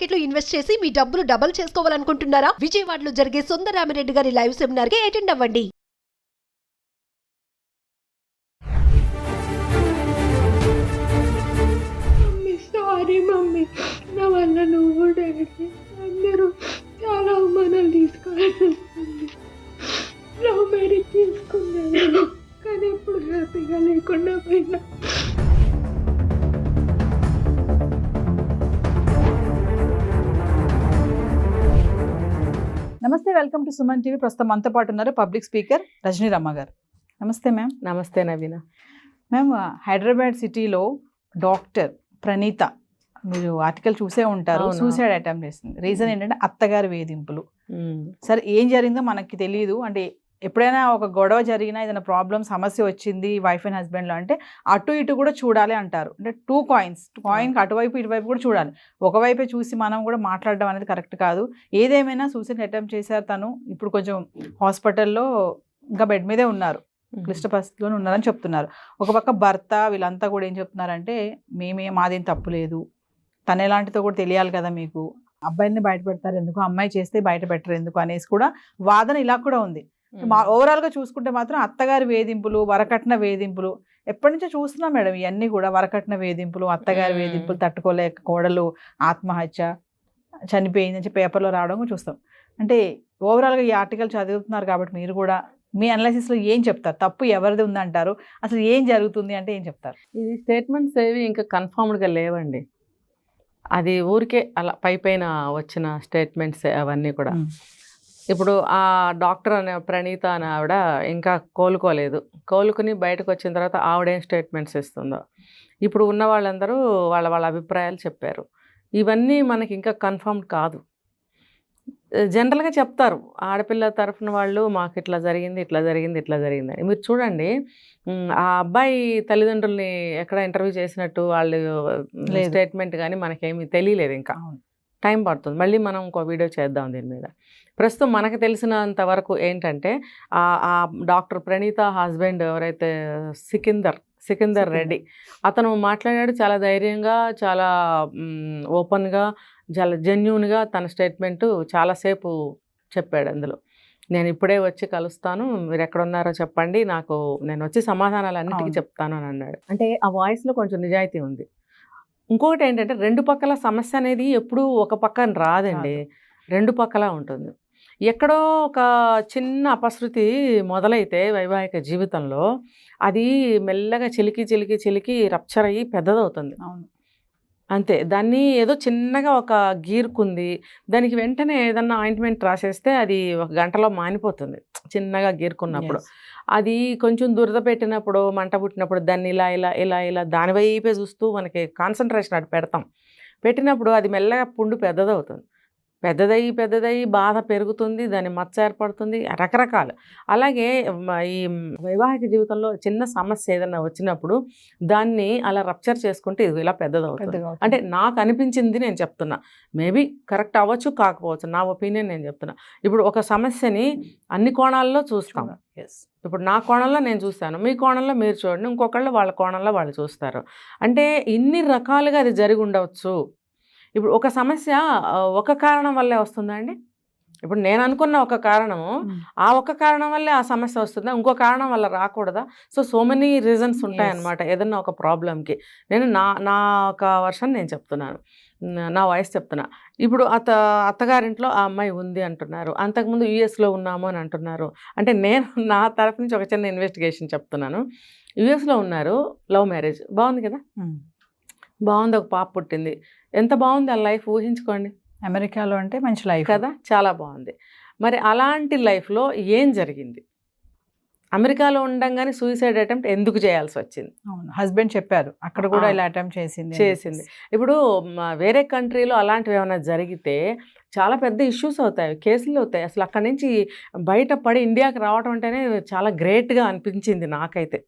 Market లో invest చేసి మీ డబ్బులు డబుల్ చేసుకోవాలనుకుంటున్నారా? విజయవాడలో జరిగే సుందరరామిరెడ్డి గారి లైవ్ సెమినార్ కి అటెండ్ అవ్వండి. సారీ మమ్మీ, నా వల్ల నువ్వు డాడీ అందరూ చాలా అవమానాలు తీసుకోవాల్సి వస్తుంది. లవ్ మ్యారేజ్ తీసుకున్నాను కానీ ఇప్పుడు హ్యాపీగా లేకుండా పోయినా. నమస్తే, వెల్కమ్ టు సుమన్ టీవీ. ప్రస్తుతం మనతో పాటు ఉన్నారు పబ్లిక్ స్పీకర్ రజనీ రమ్మ గారు. నమస్తే మ్యామ్. నమస్తే నవీన. మ్యామ్, హైదరాబాద్ సిటీలో డాక్టర్ ప్రణీత, మీరు ఆర్టికల్ చూసే ఉంటారు, సూసైడ్ అటెంప్ట్ చేసింది. రీజన్ ఏంటంటే అత్తగారి వేధింపులు. సరే, ఏం జరిగిందో మనకి తెలియదు. అంటే ఎప్పుడైనా ఒక గొడవ జరిగినా, ఏదైనా ప్రాబ్లం సమస్య వచ్చింది వైఫ్ అండ్ హస్బెండ్లో అంటే అటు ఇటు కూడా చూడాలి అంటారు. అంటే టూ కాయిన్కి అటువైపు ఇటువైపు కూడా చూడాలి. ఒకవైపే చూసి మనం కూడా మాట్లాడడం అనేది కరెక్ట్ కాదు. ఏదేమైనా సూసైడ్ అటెంప్ట్ చేశారు తను. ఇప్పుడు కొంచెం హాస్పిటల్లో ఇంకా బెడ్ మీదే ఉన్నారు, క్లిష్ట పరిస్థితిలోనే ఉన్నారని చెప్తున్నారు. ఒక పక్క భర్త వీళ్ళంతా కూడా ఏం చెప్తున్నారంటే, మాదేం తప్పు లేదు, తను ఎలాంటితో కూడా తెలియాలి కదా మీకు, అబ్బాయిని బయట పెడతారు ఎందుకు, అమ్మాయి చేస్తే బయట పెట్టరు ఎందుకు అనేసి కూడా వాదన ఇలా కూడా ఉంది. ఓవరాల్గా చూసుకుంటే మాత్రం అత్తగారి వేధింపులు, వరకట్న వేధింపులు ఎప్పటి నుంచో చూస్తున్నాం మేడం. ఇవన్నీ కూడా వరకట్న వేధింపులు, అత్తగారి వేధింపులు తట్టుకోలేక కోడలు ఆత్మహత్య, చనిపోయిందని చెప్పి పేపర్లో రావడం చూస్తాం. అంటే ఓవరాల్గా ఈ ఆర్టికల్ చదువుతున్నారు కాబట్టి మీరు కూడా మీ అనాలిసిస్లో ఏం చెప్తారు? తప్పు ఎవరిది ఉందంటారు? అసలు ఏం జరుగుతుంది అంటే ఏం చెప్తారు? ఇది స్టేట్మెంట్స్ ఏవి ఇంకా కన్ఫర్మ్డ్గా లేవండి. అది ఊరికే అలా పైన వచ్చిన స్టేట్మెంట్స్ అవన్నీ కూడా. ఇప్పుడు ఆ డాక్టర్ అనే ప్రణీత అనే ఆవిడ ఇంకా కోలుకోలేదు. కోలుకుని బయటకు వచ్చిన తర్వాత ఆవిడేం స్టేట్మెంట్స్ ఇస్తుందో, ఇప్పుడు ఉన్న వాళ్ళందరూ వాళ్ళ అభిప్రాయాలు చెప్పారు. ఇవన్నీ మనకి ఇంకా కన్ఫర్మ్ కాదు. జనరల్గా చెప్తారు ఆడపిల్ల తరఫున వాళ్ళు, మాకు ఇట్లా జరిగింది అని. మీరు చూడండి, ఆ అబ్బాయి తల్లిదండ్రుల్ని ఎక్కడ ఇంటర్వ్యూ చేసినట్టు వాళ్ళు స్టేట్మెంట్ కానీ మనకేమీ తెలియలేదు. ఇంకా టైం పడుతుంది. మళ్ళీ మనం ఇంకో వీడియో చేద్దాం దీని మీద. ప్రస్తుతం మనకు తెలిసినంత వరకు ఏంటంటే, ఆ డాక్టర్ ప్రణీత హస్బెండ్ ఎవరైతే సికిందర్ రెడ్డి, అతను మాట్లాడాడు చాలా ధైర్యంగా, చాలా ఓపెన్గా, చాలా జెన్యూన్గా తన స్టేట్మెంటు చాలాసేపు చెప్పాడు. అందులో నేను ఇప్పుడే వచ్చి కలుస్తాను, మీరు ఎక్కడున్నారో చెప్పండి, నేను వచ్చి సమాధానాలు అన్నిటికీ చెప్తాను అని అన్నాడు. అంటే ఆ వాయిస్లో కొంచెం నిజాయితీ ఉంది. ఇంకొకటి ఏంటంటే, రెండు పక్కల సమస్య అనేది ఎప్పుడూ ఒక పక్కన రాదండి, రెండు పక్కల ఉంటుంది. ఎక్కడో ఒక చిన్న అపశృతి మొదలైతే వైవాహిక జీవితంలో అది మెల్లగా చిలికి రప్చర్ అయ్యి పెద్దదవుతుంది. అంతే. దాన్ని ఏదో చిన్నగా ఒక గీరుకుంది, దానికి వెంటనే ఏదన్నా ఆయింట్మెంట్ రాసేస్తే అది ఒక గంటలో మానిపోతుంది. చిన్నగా గీరుకున్నప్పుడు అది కొంచెం దురద పెట్టినప్పుడు, మంట పుట్టినప్పుడు దాన్ని ఇలా దాని వైపే చూస్తూ మనకి కాన్సన్ట్రేషన్ అటు పెట్టినప్పుడు అది మెల్లగా పుండు పెద్దదయ్యి బాధ పెరుగుతుంది, దాని మచ్చ ఏర్పడుతుంది, రకరకాలు. అలాగే ఈ వైవాహిక జీవితంలో చిన్న సమస్య ఏదైనా వచ్చినప్పుడు దాన్ని అలా రప్చర్ చేసుకుంటే ఇది ఇలా పెద్దదవుతుంది. అంటే నాకు అనిపించింది నేను చెప్తున్నా, మేబీ కరెక్ట్ అవ్వచ్చు కాకపోవచ్చు, నా ఒపీనియన్ నేను చెప్తున్నా. ఇప్పుడు ఒక సమస్యని అన్ని కోణాల్లో చూస్తాం. ఇప్పుడు నా కోణంలో నేను చూస్తాను, మీ కోణంలో మీరు చూడండి, ఇంకొకళ్ళు వాళ్ళ కోణంలో వాళ్ళు చూస్తారు. అంటే ఇన్ని రకాలుగా అది జరిగి ఉండవచ్చు. ఇప్పుడు ఒక సమస్య ఒక కారణం వల్లే వస్తుందా అండి? ఇప్పుడు నేను అనుకున్న ఒక కారణము, ఆ ఒక్క కారణం వల్లే ఆ సమస్య వస్తుందా? ఇంకో కారణం వల్ల రాకూడదా? సో మెనీ రీజన్స్ ఉంటాయన్నమాట ఏదన్నా ఒక ప్రాబ్లంకి. నేను నా ఒక వర్షన్ నేను చెప్తున్నాను, నా వాయిస్ చెప్తున్నా. ఇప్పుడు అత్తగారింట్లో ఆ అమ్మాయి ఉంది అంటున్నారు, అంతకుముందు యుఎస్లో ఉన్నాము అని అంటున్నారు. అంటే నేను నా తరఫు నుంచి ఒక చిన్న ఇన్వెస్టిగేషన్ చెప్తున్నాను. యుఎస్లో ఉన్నారు, లవ్ మ్యారేజ్, బాగుంది కదా, బాగుంది, ఒక పాప పుట్టింది, ఎంత బాగుంది ఆ లైఫ్, ఊహించుకోండి. అమెరికాలో అంటే మంచి లైఫ్ కదా, చాలా బాగుంది. మరి అలాంటి లైఫ్లో ఏం జరిగింది? అమెరికాలో ఉండంగానే సూసైడ్ అటెంప్ట్ ఎందుకు చేయాల్సి వచ్చింది? హస్బెండ్ చెప్పారు అక్కడ కూడా ఇలా అటెంప్ట్ చేసింది. ఇప్పుడు వేరే కంట్రీలో అలాంటివి ఏమైనా జరిగితే చాలా పెద్ద ఇష్యూస్ అవుతాయి, కేసులు అవుతాయి. అసలు అక్కడి నుంచి బయటపడి ఇండియాకి రావడం అంటేనే చాలా గ్రేట్గా అనిపించింది నాకైతే.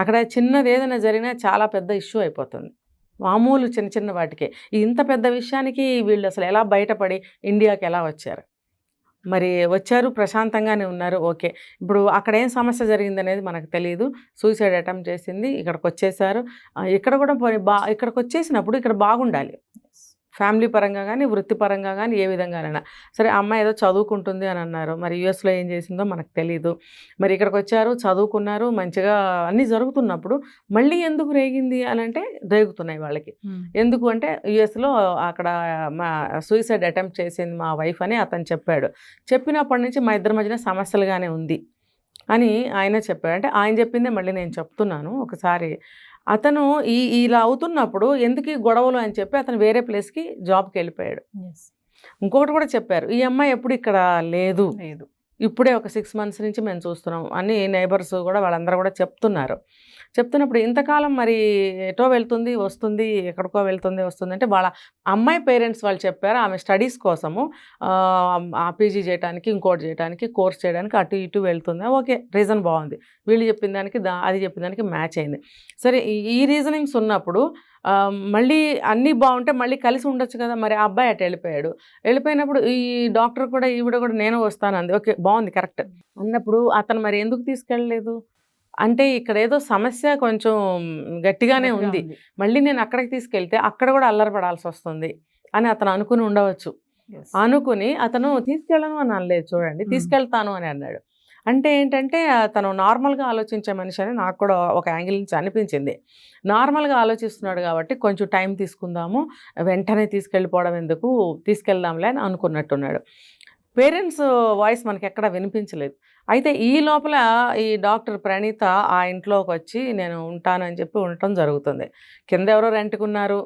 అక్కడ చిన్నది ఏదైనా జరిగినా చాలా పెద్ద ఇష్యూ అయిపోతుంది, మామూలు చిన్న వాటికే. ఇంత పెద్ద విషయానికి వీళ్ళు అసలు ఎలా బయటపడి ఇండియాకి ఎలా వచ్చారు? మరి వచ్చారు, ప్రశాంతంగానే ఉన్నారు, ఓకే. ఇప్పుడు అక్కడ ఏం సమస్య జరిగిందనేది మనకు తెలియదు. సూసైడ్ అటెంప్ట్ చేసింది, ఇక్కడికి వచ్చేసారు. ఇక్కడ కూడా ఇక్కడికి వచ్చేసినప్పుడు ఇక్కడ బాగుండాలి, ఫ్యామిలీ పరంగా కానీ వృత్తిపరంగా కానీ ఏ విధంగానైనా సరే. ఆ అమ్మాయి ఏదో చదువుకుంటుంది అని అన్నారు, మరి యూఎస్లో ఏం చేసిందో మనకు తెలియదు. మరి ఇక్కడికి వచ్చారు, చదువుకున్నారు, మంచిగా అన్నీ జరుగుతున్నప్పుడు మళ్ళీ ఎందుకు రేగింది అని అంటే రేగుతున్నాయి వాళ్ళకి. ఎందుకు అంటే యూఎస్లో అక్కడ మా సూసైడ్ అటెంప్ట్ చేసింది మా వైఫ్ అని అతను చెప్పాడు. చెప్పినప్పటి నుంచి మా ఇద్దరి మధ్యన సమస్యలుగానే ఉంది అని ఆయన చెప్పాడు. అంటే ఆయన చెప్పిందే మళ్ళీ నేను చెప్తున్నాను. ఒకసారి అతను ఇలా అవుతున్నప్పుడు ఎందుకు ఈ గొడవలు అని చెప్పి అతను వేరే ప్లేస్కి జాబ్కి వెళ్ళిపోయాడు. ఇంకొకటి కూడా చెప్పారు, ఈ అమ్మాయి ఎప్పుడు ఇక్కడ లేదు, ఇప్పుడే ఒక 6 months నుంచి మేము చూస్తున్నాం అని నైబర్స్ కూడా వాళ్ళందరూ కూడా చెప్తున్నప్పుడు ఇంతకాలం మరి ఎటో వెళ్తుంది వస్తుంది, ఎక్కడికో వెళ్తుంది వస్తుంది అంటే వాళ్ళ అమ్మాయి పేరెంట్స్ వాళ్ళు చెప్పారు ఆమె స్టడీస్ కోసము పీజీ చేయడానికి ఇంకోటి చేయడానికి కోర్స్ చేయడానికి అటు ఇటు వెళ్తుంది. ఓకే, రీజన్ బాగుంది, వీళ్ళు చెప్పిన దానికి అది చెప్పిన దానికి మ్యాచ్ అయింది. సరే, ఈ రీజనింగ్స్ ఉన్నప్పుడు మళ్ళీ అన్నీ బాగుంటే మళ్ళీ కలిసి ఉండొచ్చు కదా. మరి ఆ అబ్బాయి అటు వెళ్ళిపోయినప్పుడు ఈ డాక్టర్ కూడా ఈవిడ కూడా నేను వస్తాను అంది. ఓకే, బాగుంది, కరెక్ట్ అన్నప్పుడు అతను మరి ఎందుకు తీసుకెళ్ళలేదు అంటే ఇక్కడ ఏదో సమస్య కొంచెం గట్టిగానే ఉంది, మళ్ళీ నేను అక్కడికి తీసుకెళ్తే అక్కడ కూడా అల్లరిపడాల్సి వస్తుంది అని అతను అనుకుని ఉండవచ్చు. అనుకుని అతను తీసుకెళ్ళను అని అనలేదు, చూడండి తీసుకెళ్తాను అని అన్నాడు. అంటే ఏంటంటే తను నార్మల్గా ఆలోచించే మనిషి అని నాకు కూడా ఒక యాంగిల్ నుంచి అనిపించింది. నార్మల్గా ఆలోచిస్తున్నాడు కాబట్టి కొంచెం టైం తీసుకుందాము, వెంటనే తీసుకెళ్ళిపోవడం ఎందుకు, తీసుకెళ్దాంలే అని అనుకున్నట్టున్నాడు. పేరెంట్స్ వాయిస్ మనకి ఎక్కడ వినిపించలేదు. అయితే ఈ లోపల ఈ డాక్టర్ ప్రణీత ఆ ఇంట్లోకి వచ్చి నేను ఉంటానని చెప్పి ఉండటం జరుగుతుంది. కింద ఎవరో రెంట్కున్నారు,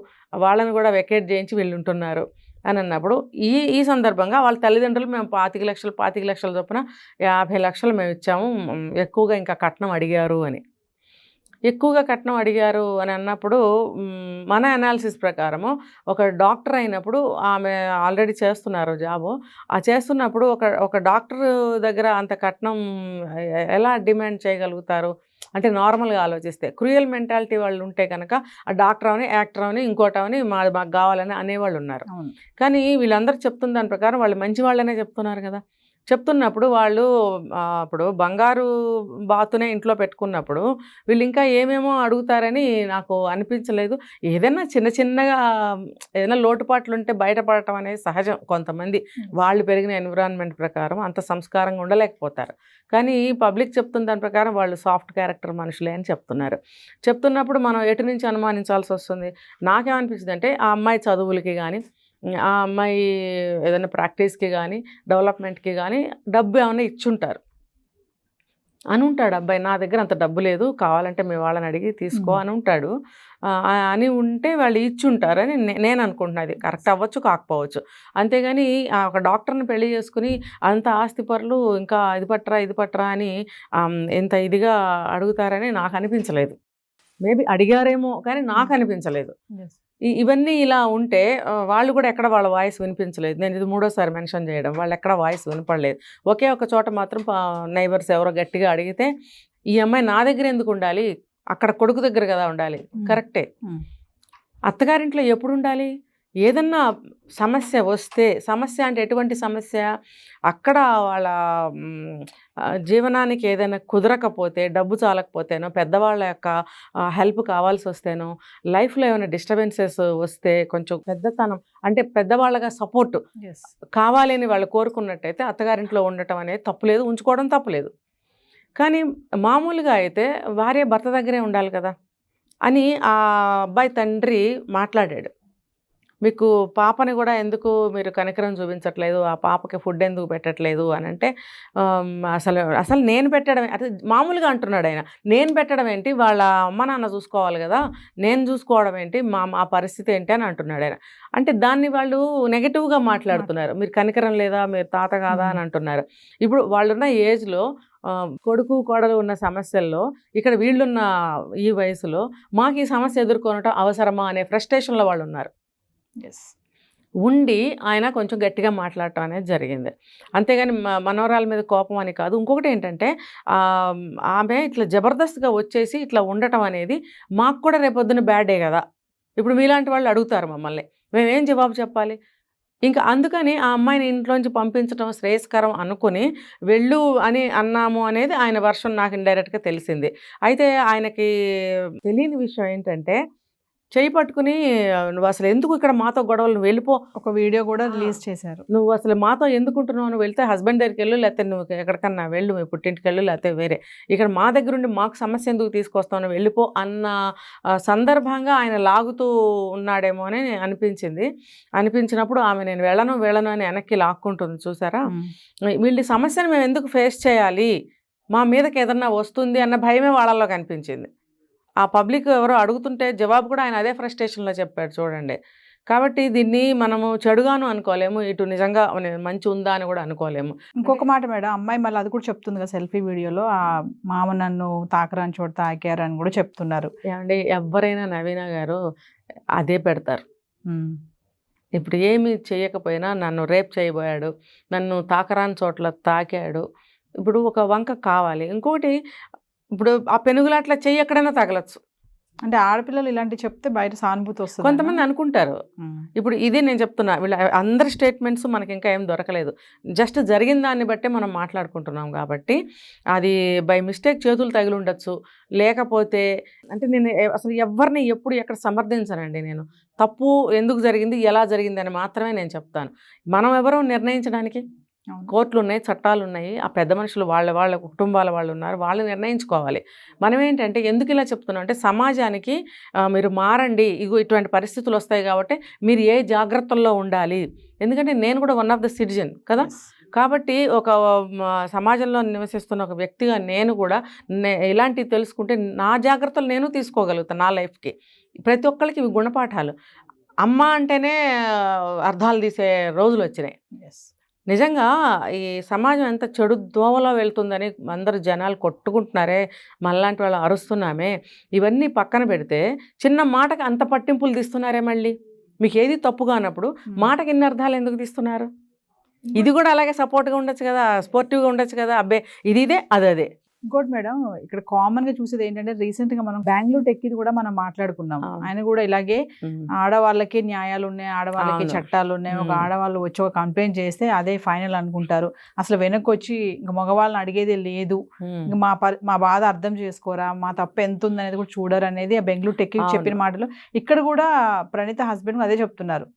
వాళ్ళని కూడా వెకేట్ చేయించి వీళ్ళు ఉంటున్నారు అని అన్నప్పుడు ఈ సందర్భంగా వాళ్ళ తల్లిదండ్రులు మేము 25 లక్షల చొప్పున 50 లక్షలు మేము ఇచ్చాము, ఎక్కువగా ఇంకా కట్నం అడిగారు అని అన్నప్పుడు మన అనాలిసిస్ ప్రకారము ఒక డాక్టర్ అయినప్పుడు ఆమె ఆల్రెడీ చేస్తున్నారు జాబు. చేస్తున్నప్పుడు ఒక డాక్టర్ దగ్గర అంత కట్నం ఎలా డిమాండ్ చేయగలుగుతారు అంటే నార్మల్గా ఆలోచిస్తే క్రూయల్ మెంటాలిటీ వాళ్ళు ఉంటే కనుక ఆ డాక్టర్ అవని యాక్టర్ అవని ఇంకోటవని మాకు కావాలని అనేవాళ్ళు ఉన్నారు. కానీ వీళ్ళందరూ చెప్తున్న దాని ప్రకారం వాళ్ళు మంచి వాళ్ళనే చెప్తున్నారు కదా. చెప్తున్నప్పుడు వాళ్ళు ఇప్పుడు బంగారు బాతునే ఇంట్లో పెట్టుకున్నప్పుడు వీళ్ళు ఇంకా ఏమేమో అడుగుతారని నాకు అనిపించలేదు. ఏదైనా చిన్నగా ఏదైనా లోటుపాట్లు ఉంటే బయటపడటం అనేది సహజం. కొంతమంది వాళ్ళు పెరిగిన ఎన్విరాన్మెంట్ ప్రకారం అంత సంస్కారంగా ఉండలేకపోతారు. కానీ పబ్లిక్ చెప్తున్న దాని ప్రకారం వాళ్ళు సాఫ్ట్ క్యారెక్టర్ మనుషులే అని చెప్తున్నప్పుడు మనం ఎటు నుంచి అనుమానించాల్సి వస్తుంది. నాకేమనిపించింది అంటే ఆ అమ్మాయి చదువులకి కానీ ఆ అమ్మాయి ఏదైనా ప్రాక్టీస్కి కానీ డెవలప్మెంట్కి కానీ డబ్బు ఏమైనా ఇచ్చుంటారు అని ఉంటాడు అబ్బాయి. నా దగ్గర అంత డబ్బు లేదు, కావాలంటే మీ వాళ్ళని అడిగి తీసుకో అని ఉంటాడు. అని ఉంటే వాళ్ళు ఇచ్చుంటారని నేను అనుకుంటున్నాను. అది కరెక్ట్ అవ్వచ్చు కాకపోవచ్చు. అంతేగాని ఒక డాక్టర్ని పెళ్లి చేసుకుని అంత ఆస్తి పరులు ఇంకా ఇది పట్టరా అని ఎంత ఇదిగా అడుగుతారని నాకు అనిపించలేదు. మేబీ అడిగారేమో కానీ నాకు అనిపించలేదు. ఇవన్నీ ఇలా ఉంటే వాళ్ళు కూడా ఎక్కడ వాళ్ళ వాయిస్ వినిపించలేదు. నేను ఇది 3వ మెన్షన్ చేయడం, వాళ్ళు ఎక్కడ వాయిస్ వినపడలేదు. ఒకే ఒక చోట మాత్రం నైబర్స్ ఎవరో గట్టిగా అడిగితే ఈ అమ్మాయి నా దగ్గర ఎందుకు ఉండాలి, అక్కడ కొడుకు దగ్గర కదా ఉండాలి. కరెక్టే, అత్తగారింట్లో ఎప్పుడు ఉండాలి? ఏదన్నా సమస్య వస్తే, సమస్య అంటే ఎటువంటి సమస్య, అక్కడ వాళ్ళ జీవనానికి ఏదైనా కుదరకపోతే, డబ్బు చాలకపోతేనో, పెద్దవాళ్ళ యొక్క హెల్ప్ కావాల్సి వస్తేనో, లైఫ్లో ఏమైనా డిస్టర్బెన్సెస్ వస్తే, కొంచెం పెద్దతనం అంటే పెద్దవాళ్ళగా సపోర్ట్ కావాలని వాళ్ళు కోరుకున్నట్టయితే అత్తగారింట్లో ఉండటం అనేది తప్పులేదు, ఉంచుకోవడం తప్పులేదు. కానీ మామూలుగా అయితే భార్య భర్త దగ్గరే ఉండాలి కదా అని ఆ అబ్బాయి తండ్రి మాట్లాడాడు. మీకు పాపని కూడా ఎందుకు మీరు కనికరం చూపించట్లేదు, ఆ పాపకి ఫుడ్ ఎందుకు పెట్టట్లేదు అని అంటే అసలు నేను పెట్టడం అంటే మామూలుగా అంటున్నాడు ఆయన. నేను పెట్టడం ఏంటి, వాళ్ళ అమ్మ నాన్న చూసుకోవాలి కదా, నేను చూసుకోవడం ఏంటి, మా పరిస్థితి ఏంటి అని అంటున్నాడు ఆయన. అంటే దాన్ని వాళ్ళు నెగిటివ్గా మాట్లాడుతున్నారు. మీరు కనికరం లేదా, మీరు తాత కాదా అని అంటున్నారు. ఇప్పుడు వాళ్ళున్న ఏజ్లో కొడుకు కోడలు ఉన్న సమస్యల్లో ఇక్కడ వీళ్ళున్న ఈ వయసులో మాకు ఈ సమస్య ఎదుర్కొనటం అవసరమా అనే ఫ్రస్ట్రేషన్లో వాళ్ళు ఉన్నారు. ఉండి ఆయన కొంచెం గట్టిగా మాట్లాడటం అనేది జరిగింది. అంతేగాని మనవరాల మీద కోపం అని కాదు. ఇంకొకటి ఏంటంటే ఆమె ఇట్లా జబర్దస్త్గా వచ్చేసి ఇట్లా ఉండటం అనేది మాకు కూడా రేపొద్దున బ్యాడే కదా. ఇప్పుడు మీలాంటి వాళ్ళు అడుగుతారు మమ్మల్ని, మేమేం జవాబు చెప్పాలి? ఇంకా అందుకని ఆ అమ్మాయిని ఇంట్లోంచి పంపించడం శ్రేయస్కరం అనుకుని వెళ్ళు అని అన్నాము అనేది ఆయన వర్షన్ నాకు ఇండైరెక్ట్గా తెలిసింది. అయితే ఆయనకి తెలియని విషయం ఏంటంటే చేయి పట్టుకుని నువ్వు అసలు ఎందుకు ఇక్కడ మాతో గొడవలు, నువ్వు వెళ్ళిపో, ఒక వీడియో కూడా రిలీజ్ చేశారు. నువ్వు అసలు మాతో ఎందుకుంటున్నావు, నువ్వు వెళ్తే హస్బెండ్ దగ్గరికి వెళ్ళు, లేకపోతే నువ్వు ఎక్కడికన్నా వెళ్ళు, పుట్టింటికి వెళ్ళు, లేకపోతే వేరే, ఇక్కడ మా దగ్గర ఉండి మాకు సమస్య ఎందుకు తీసుకొస్తావు, నువ్వు వెళ్ళిపో అన్న సందర్భంగా ఆయన లాగుతూ ఉన్నాడేమో అని అనిపించినప్పుడు ఆమె నేను వెళ్ళను అని వెనక్కి లాక్కుంటుంది చూసారా. వీళ్ళ సమస్యను మేము ఎందుకు ఫేస్ చేయాలి, మా మీదకి ఏదన్నా వస్తుంది అన్న భయమే వాళ్ళలో కనిపించింది. ఆ పబ్లిక్ ఎవరో అడుగుతుంటే జవాబు కూడా ఆయన అదే ఫ్రస్ట్రేషన్లో చెప్పాడు చూడండి. కాబట్టి దీన్ని మనము చెడుగాను అనుకోలేము, ఇటు నిజంగా మంచి ఉందా అని కూడా అనుకోలేము. ఇంకొక మాట మేడం, అమ్మాయి మళ్ళీ అది కూడా చెప్తుంది కదా సెల్ఫీ వీడియోలో, ఆ మామ నన్ను తాకరాని చోట తాకారు అని కూడా చెప్తున్నారు. ఏమండి, ఎవరైనా నవీన గారు అదే పెడతారు. ఇప్పుడు ఏమి చేయకపోయినా నన్ను రేప్ చేయబోయాడు, నన్ను తాకరాని చోట్ల తాకాడు, ఇప్పుడు ఒక వంక కావాలి. ఇంకొకటి, ఇప్పుడు ఆ పెనుగులాట్లా చెయ్యి ఎక్కడైనా తగలచ్చు. అంటే ఆడపిల్లలు ఇలాంటివి చెప్తే బయట సానుభూతి వస్తుంది కొంతమంది అనుకుంటారు. ఇప్పుడు ఇదే నేను చెప్తున్నా, వీళ్ళ అందరి స్టేట్మెంట్స్ మనకి ఇంకా ఏం దొరకలేదు, జస్ట్ జరిగిన దాన్ని బట్టే మనం మాట్లాడుకుంటున్నాం. కాబట్టి అది బై మిస్టేక్ చేతులు తగిలి ఉండొచ్చు, లేకపోతే అంటే నేను అసలు ఎవరిని ఎప్పుడు ఎక్కడ సమర్థించనండి. నేను తప్పు ఎందుకు జరిగింది, ఎలా జరిగింది అని మాత్రమే నేను చెప్తాను. మనం ఎవరో నిర్ణయించడానికి, కోర్టులు ఉన్నాయి, చట్టాలు ఉన్నాయి, ఆ పెద్ద మనుషులు వాళ్ళ కుటుంబాల వాళ్ళు ఉన్నారు, వాళ్ళు నిర్ణయించుకోవాలి. మనం ఏంటంటే ఎందుకు ఇలా చెప్తున్నాం అంటే, సమాజానికి మీరు మారండి, ఇటువంటి పరిస్థితులు వస్తాయి కాబట్టి మీరు ఏ జాగ్రత్తల్లో ఉండాలి. ఎందుకంటే నేను కూడా వన్ ఆఫ్ ద సిటిజన్ కదా. కాబట్టి ఒక సమాజంలో నివసిస్తున్న ఒక వ్యక్తిగా నేను కూడా ఇలాంటివి తెలుసుకుంటే నా జాగ్రత్తలు నేను తీసుకోగలుగుతాను నా లైఫ్కి. ప్రతి ఒక్కరికి ఇవి గుణపాఠాలు. అమ్మ అంటేనే అర్థాలు తీసే రోజులు వచ్చినాయి. నిజంగా ఈ సమాజం ఎంత చెడు దోవలో వెళ్తుందని అందరూ జనాలు కొట్టుకుంటున్నారే, మనలాంటి వాళ్ళు అరుస్తున్నామే, ఇవన్నీ పక్కన పెడితే చిన్న మాటకి అంత పట్టింపులు తీస్తున్నారే. మళ్ళీ మీకు ఏది తప్పుగా అన్నప్పుడు మాటకి ఎన్ని అర్థాలు ఎందుకు తీస్తున్నారు? ఇది కూడా అలాగే సపోర్ట్గా ఉండొచ్చు కదా, స్పోర్టివ్గా ఉండొచ్చు కదా. అబ్బే ఇదే అదే. ఇంకోటి మేడం, ఇక్కడ కామన్ గా చూసేది ఏంటంటే, రీసెంట్ గా మనం బెంగళూరు టెక్కిది కూడా మనం మాట్లాడుకున్నాం. ఆయన కూడా ఇలాగే ఆడవాళ్ళకి న్యాయాలు ఉన్నాయి, ఆడవాళ్ళకి చట్టాలు ఉన్నాయి, ఒక ఆడవాళ్ళు వచ్చి ఒక కంప్లైంట్ చేస్తే అదే ఫైనల్ అనుకుంటారు, అసలు వెనక్కి వచ్చి ఇంక మగవాళ్ళని అడిగేది లేదు, ఇంక మా బాధ అర్థం చేసుకోరా, మా తప్పు ఎంత ఉంది అనేది కూడా చూడరు అనేది ఆ బెంగళూరు టెక్కి చెప్పిన మాటలు. ఇక్కడ కూడా ప్రణీత హస్బెండ్ అదే చెప్తున్నారు,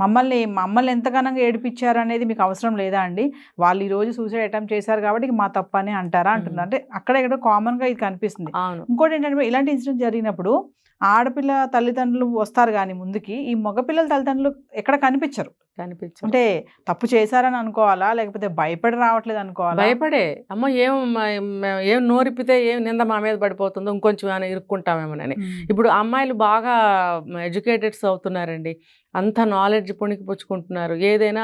మమ్మల్ని ఎంతగానో ఏడిపించారు అనేది మీకు అవసరం లేదా అండి, వాళ్ళు ఈ రోజు సూసైడ్ అటెంప్ట్ చేశారు కాబట్టి మా తప్పని అంటారా అంటున్నారు. అంటే అక్కడ ఇక్కడ కామన్ గా ఇది కనిపిస్తుంది. ఇంకోటి ఏంటంటే, ఇలాంటి ఇన్సిడెంట్ జరిగినప్పుడు ఆడపిల్ల తల్లిదండ్రులు వస్తారు కానీ ముందుకి, ఈ మగపిల్లల తల్లిదండ్రులు ఎక్కడ కనిపించరు. అంటే తప్పు చేశారని అనుకోవాలా, లేకపోతే భయపడి రావట్లేదు అనుకోవాలా? భయపడే, అమ్మ ఏం నోరిపితే ఏం నింద మా మీద పడిపోతుందో, ఇంకొంచెం ఏమైనా ఇరుక్కుంటామేమోనని. ఇప్పుడు అమ్మాయిలు బాగా ఎడ్యుకేటెడ్స్ అవుతున్నారండి, అంత నాలెడ్జ్ పుణికిపుచ్చుకుంటున్నారు, ఏదైనా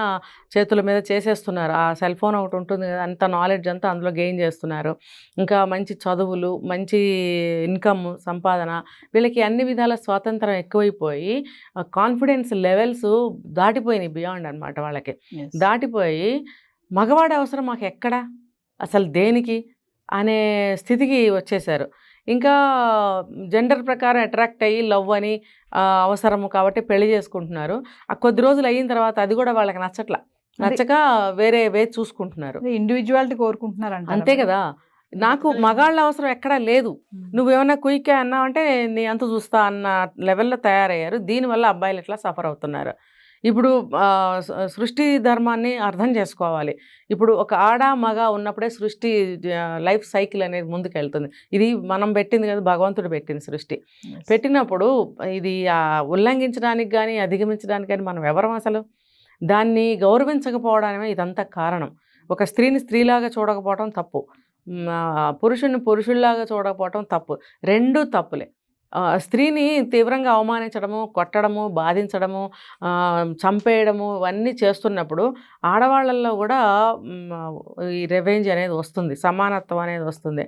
చేతుల మీద చేసేస్తున్నారు. ఆ సెల్ ఫోన్ ఒకటి ఉంటుంది కదా, అంత నాలెడ్జ్ అంతా అందులో గెయిన్ చేస్తున్నారు. ఇంకా మంచి చదువులు, మంచి ఇన్కమ్, సంపాదన, వీళ్ళకి అన్ని విధాల స్వాతంత్రం ఎక్కువైపోయి కాన్ఫిడెన్స్ లెవెల్స్ దాటిపోయినాయి, బియాండ్ అనమాట. వాళ్ళకి దాటిపోయి మగవాడి అవసరం మాకు ఎక్కడ, అసలు దేనికి అనే స్థితికి వచ్చేసారు. ఇంకా జెండర్ ప్రకారం అట్రాక్ట్ అయ్యి లవ్ అని అవసరము కాబట్టి పెళ్లి చేసుకుంటున్నారు. ఆ కొద్ది రోజులు అయిన తర్వాత అది కూడా వాళ్ళకి నచ్చక వేరే చూసుకుంటున్నారు. ఇండివిజువాలిటీ కోరుకుంటున్నారు అంతే కదా. నాకు మగాళ్ళ అవసరం ఎక్కడా లేదు, నువ్వేమన్నా కుయిక్గా అన్నావంటే నీ అంత చూస్తా అన్న లెవెల్లో తయారయ్యారు. దీనివల్ల అబ్బాయిలు ఇట్లా సఫర్ అవుతున్నారు. ఇప్పుడు సృష్టి ధర్మాన్ని అర్థం చేసుకోవాలి. ఇప్పుడు ఒక ఆడ మగ ఉన్నప్పుడే సృష్టి లైఫ్ సైకిల్ అనేది ముందుకు వెళ్తుంది. ఇది మనం పెట్టింది కదా, భగవంతుడు పెట్టింది సృష్టి. పెట్టినప్పుడు ఇది ఉల్లంఘించడానికి కానీ అధిగమించడానికి కానీ మనం ఎవరం అసలు? దాన్ని గౌరవించకపోవడమే ఇదంతా కారణం. ఒక స్త్రీని స్త్రీలాగా చూడకపోవడం తప్పు, పురుషుడిని పురుషుల్లాగా చూడకపోవడం తప్పు, రెండూ తప్పులే. స్త్రీని తీవ్రంగా అవమానించడము, కొట్టడము, బాధించడము, చంపేయడము ఇవన్నీ చేస్తున్నప్పుడు ఆడవాళ్ళల్లో కూడా ఈ రివెంజ్ అనేది వస్తుంది, సమానత్వం అనేది వస్తుంది.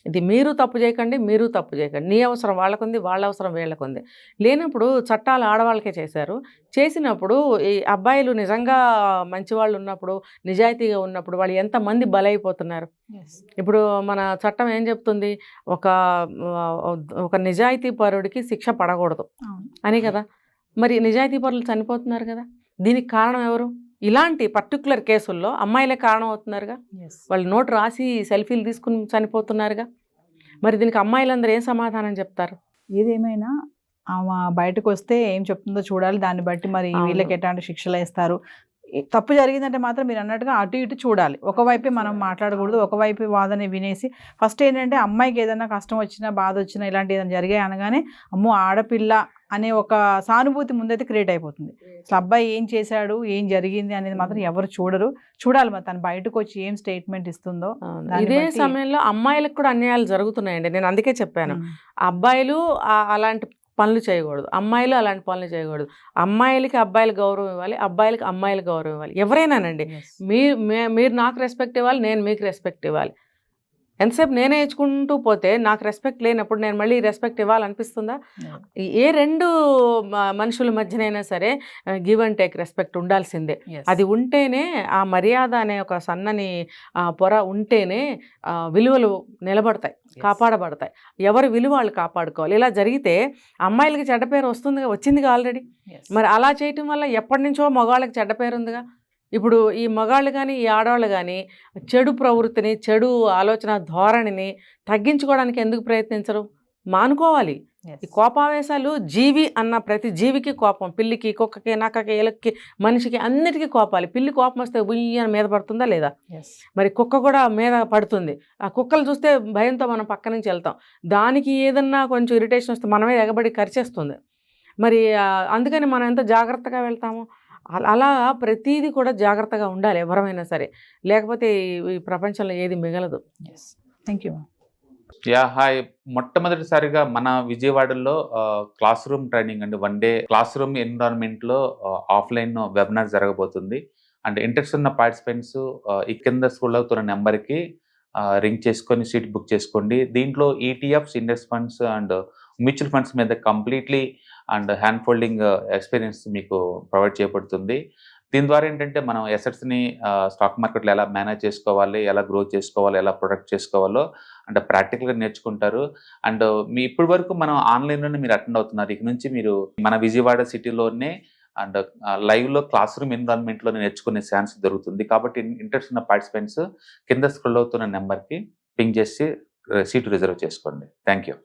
ఇది మీరు తప్పు చేయకండి, మీరు తప్పు చేయకండి. నీ అవసరం వాళ్ళకుంది, వాళ్ళ అవసరం వీళ్ళకుంది. లేనప్పుడు చట్టాలు ఆడవాళ్ళకే చేశారు. చేసినప్పుడు ఈ అబ్బాయిలు నిజంగా మంచివాళ్ళు ఉన్నప్పుడు, నిజాయితీగా ఉన్నప్పుడు వాళ్ళు ఎంతమంది బలైపోతున్నారు. ఇప్పుడు మన చట్టం ఏం చెప్తుంది, ఒక నిజాయితీ పరుడికి శిక్ష పడకూడదు అని కదా. మరి నిజాయితీ పరులు చనిపోతున్నారు కదా. దీనికి కారణం ఎవరు? ఇలాంటి పర్టికులర్ కేసుల్లో అమ్మాయిలే కారణం అవుతున్నారుగా. వాళ్ళు నోటు రాసి సెల్ఫీలు తీసుకుని చనిపోతున్నారుగా. మరి దీనికి అమ్మాయిలందరూ ఏం సమాధానం చెప్తారు? ఏదేమైనా ఆమె బయటకు వస్తే ఏం చెప్తుందో చూడాలి. దాన్ని బట్టి మరి అవును. వీళ్ళకి ఎట్లాంటి శిక్షలు వేస్తారు. తప్పు జరిగిందంటే మాత్రం మీరు అన్నట్టుగా అటు ఇటు చూడాలి. ఒకవైపే మనం మాట్లాడకూడదు. ఒకవైపు వాదన వినేసి ఫస్ట్ ఏంటంటే అమ్మాయికి ఏదైనా కష్టం వచ్చినా బాధ వచ్చినా ఇలాంటి ఏదైనా జరిగాయి అనగానే అమ్మో ఆడపిల్ల అనే ఒక సానుభూతి ముందైతే క్రియేట్ అయిపోతుంది. అసలు అబ్బాయి ఏం చేశాడు, ఏం జరిగింది అనేది మాత్రం ఎవరు చూడరు. చూడాలి మరి తను బయటకు వచ్చి ఏం స్టేట్మెంట్ ఇస్తుందో. దాన్ని ఇదే బట్టి- సమయంలో అమ్మాయిలకు కూడా అన్యాయాలు జరుగుతున్నాయండి. నేను అందుకే చెప్పాను, అబ్బాయిలు అలాంటి పనులు చేయకూడదు, అమ్మాయిలు అలాంటి పనులు చేయకూడదు. అమ్మాయిలకి అబ్బాయిలు గౌరవం ఇవ్వాలి, అబ్బాయిలకి అమ్మాయిలు గౌరవం ఇవ్వాలి. ఎవరైనానండి, Yes. మీరు నాకు రెస్పెక్ట్ ఇవ్వాలి, నేను మీకు రెస్పెక్ట్ ఇవ్వాలి. ఎంతసేపు నేనే ఇచ్చుకుంటూ పోతే నాకు రెస్పెక్ట్ లేనప్పుడు నేను మళ్ళీ రెస్పెక్ట్ ఇవ్వాలనిపిస్తుందా? ఏ రెండు మనుషుల మధ్యనైనా సరే గివ్ అండ్ టేక్ రెస్పెక్ట్ ఉండాల్సిందే. Yes. అది ఉంటేనే ఆ మర్యాద అనే ఒక సన్నని పొర ఉంటేనే విలువలు నిలబడతాయి, కాపాడబడతాయి. ఎవరి విలువ వాళ్ళు కాపాడుకోవాలి. ఇలా జరిగితే అమ్మాయిలకి చెడ్డ పేరు వచ్చిందిగా ఆల్రెడీ. Yes. మరి అలా చేయటం వల్ల ఎప్పటి నుంచో మగవాళ్ళకి చెడ్డ పేరు ఉందిగా. ఇప్పుడు ఈ మగాళ్ళు కానీ ఈ ఆడవాళ్ళు కానీ చెడు ప్రవృత్తిని, చెడు ఆలోచన ధోరణిని తగ్గించుకోవడానికి ఎందుకు ప్రయత్నించరు? మానుకోవాలి. Yes. ఈ కోపావేశాలు, జీవి అన్న ప్రతి జీవికి కోపం, పిల్లికి, కుక్కకి, నక్కకి, ఎలక్కి, మనిషికి అన్నిటికీ కోపాలి. పిల్లి కోపం వస్తే బుయ్య మీద పడుతుందా లేదా? Yes. మరి కుక్క కూడా మీద పడుతుంది. ఆ కుక్కలు చూస్తే భయంతో మనం పక్క నుంచి వెళ్తాం. దానికి ఏదన్నా కొంచెం ఇరిటేషన్ వస్తే మనమే ఎగబడి కరిచేస్తుంది. మరి అందుకని మనం ఎంత జాగ్రత్తగా వెళ్తాము. అలా ప్రతిదీ కూడా జాగ్రత్తగా ఉండాలి ఎవరైనా సరే, లేకపోతే ఈ ప్రపంచంలో ఏది మిగలదు. Yes. Thank you. Yeah hi, మొట్టమొదటిసారిగా మన విజయవాడలో క్లాస్ రూమ్ ట్రైనింగ్ అండి, 1 డే క్లాస్ రూమ్ ఎన్విరాన్మెంట్లో ఆఫ్లైన్ వెబినార్ జరగబోతుంది. అండ్ ఇంట్రెస్ట్ ఉన్న పార్టిసిపెంట్స్ ఈ కింద స్కూల్ అవుతున్న నెంబర్కి రింగ్ చేసుకొని సీట్ బుక్ చేసుకోండి. దీంట్లో ETFs, index funds and mutual funds మీద completely and hand holding experience మీకు ప్రొవైడ్ చేయబడుతుంది. దీని ద్వారా ఏంటంటే మనం ఎసెట్స్ని స్టాక్ మార్కెట్లో ఎలా మేనేజ్ చేసుకోవాలి, ఎలా గ్రో చేసుకోవాలి, ఎలా ప్రొడక్ట్ చేసుకోవాలో అంటే ప్రాక్టికల్గా నేర్చుకుంటారు. అండ్ మీ ఇప్పటి వరకు మనం ఆన్లైన్లోనే మీరు అటెండ్ అవుతున్నారు. ఇక నుంచి మీరు మన విజయవాడ సిటీలోనే అండ్ లైవ్లో క్లాస్ రూమ్ ఎన్విరాన్మెంట్లో నేర్చుకునే ఛాన్స్ దొరుకుతుంది. కాబట్టి ఇంట్రెస్ట్ ఉన్న పార్టిసిపెంట్స్ కింద స్క్రోల్ అవుతున్న నెంబర్కి పింగ్ చేసి సీటు రిజర్వ్ చేసుకోండి. Thank you.